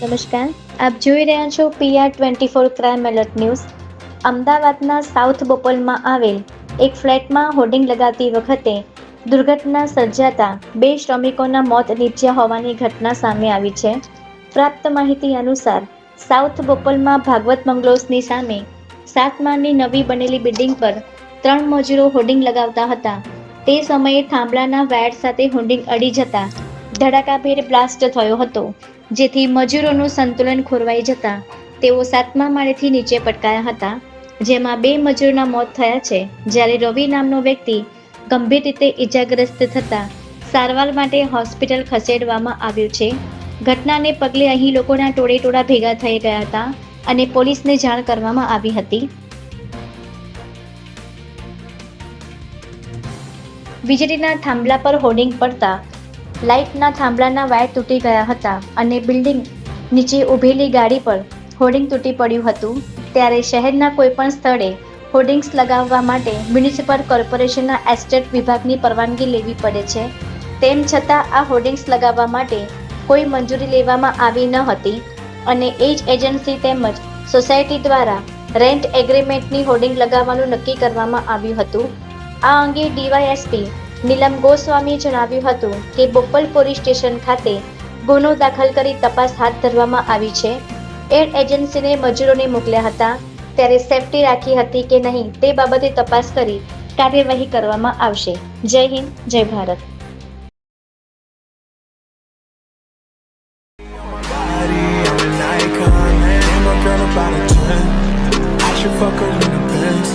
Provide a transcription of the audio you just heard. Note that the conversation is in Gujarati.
નમસ્કાર, આપ જોઈ રહ્યા છો PR24 ક્રાઇમ એલર્ટ ન્યૂઝ. અમદાવાદના સાઉથ બોપલમાં આવેલ એક ફ્લેટમાં હોર્ડિંગ લગાવતી વખતે દુર્ઘટના સર્જાતા 2 શ્રમિકોના મોત નીપજ્યા હોવાની ઘટના સામે આવી છે. પ્રાપ્ત માહિતી અનુસાર સાઉથ બોપલમાં ભાગવત બંગલોઝની સામે 7 માળની નવી બનેલી બિલ્ડિંગ પર 3 મજૂરો હોર્ડિંગ લગાવતા હતા. તે સમયે થાંભલાના વાયર સાથે હોર્ડિંગ અડી જતા ધડાકાભેર બ્લાસ્ટ થયો હતો, જેથી મજૂરોનું સંતુલન ખોરવાઈ જતા તેઓ 7મા માળેથી નીચે પટકાયા હતા, જેમાં 2 મજૂરોના મોત થયા છે, જ્યારે રવિ નામનો વ્યક્તિ ગંભીર રીતે ઇજાગ્રસ્ત થતા સારવાર માટે હોસ્પિટલ ખસેડવામાં આવ્યો છે. ઘટનાને પગલે અહીં લોકોના ટોળેટોળા ભેગા થઈ ગયા હતા અને પોલીસને જાણ કરવામાં આવી હતી. વીજળીના થાંભલા પર હોર્ડિંગ પડતા લાઇટના થાંભલાના વાયર તૂટી ગયા હતા અને બિલ્ડિંગ નીચે ઊભેલી ગાડી પર હોર્ડિંગ તૂટી પડ્યું હતું. ત્યારે શહેરના કોઈપણ સ્થળે હોર્ડિંગ્સ લગાવવા માટે મ્યુનિસિપલ કોર્પોરેશનના એસ્ટેટ વિભાગની પરવાનગી લેવી પડે છે. તેમ છતાં આ હોર્ડિંગ્સ લગાવવા માટે કોઈ મંજૂરી લેવામાં આવી ન હતી અને એજ એજન્સી તેમજ સોસાયટી દ્વારા રેન્ટ એગ્રીમેન્ટની હોર્ડિંગ લગાવવાનું નક્કી કરવામાં આવ્યું હતું. આ અંગે ડીવાયએસપી નીલમ ગોસ્વામીએ જણાવ્યું હતું કે બોપલ પોલીસ સ્ટેશન ખાતે ગુનો દાખલ કરી તપાસ હાથ ધરવામાં આવી છે. એડ એજન્સીને મજૂરોને મોકલ્યા હતા, ત્યારે સેફટી રાખી હતી કે નહીં તે બાબતે તપાસ કરી કાર્યવાહી કરવામાં આવશે. જય હિન્દ, જય Bharat. About a 10, I should fuck her in the Benz.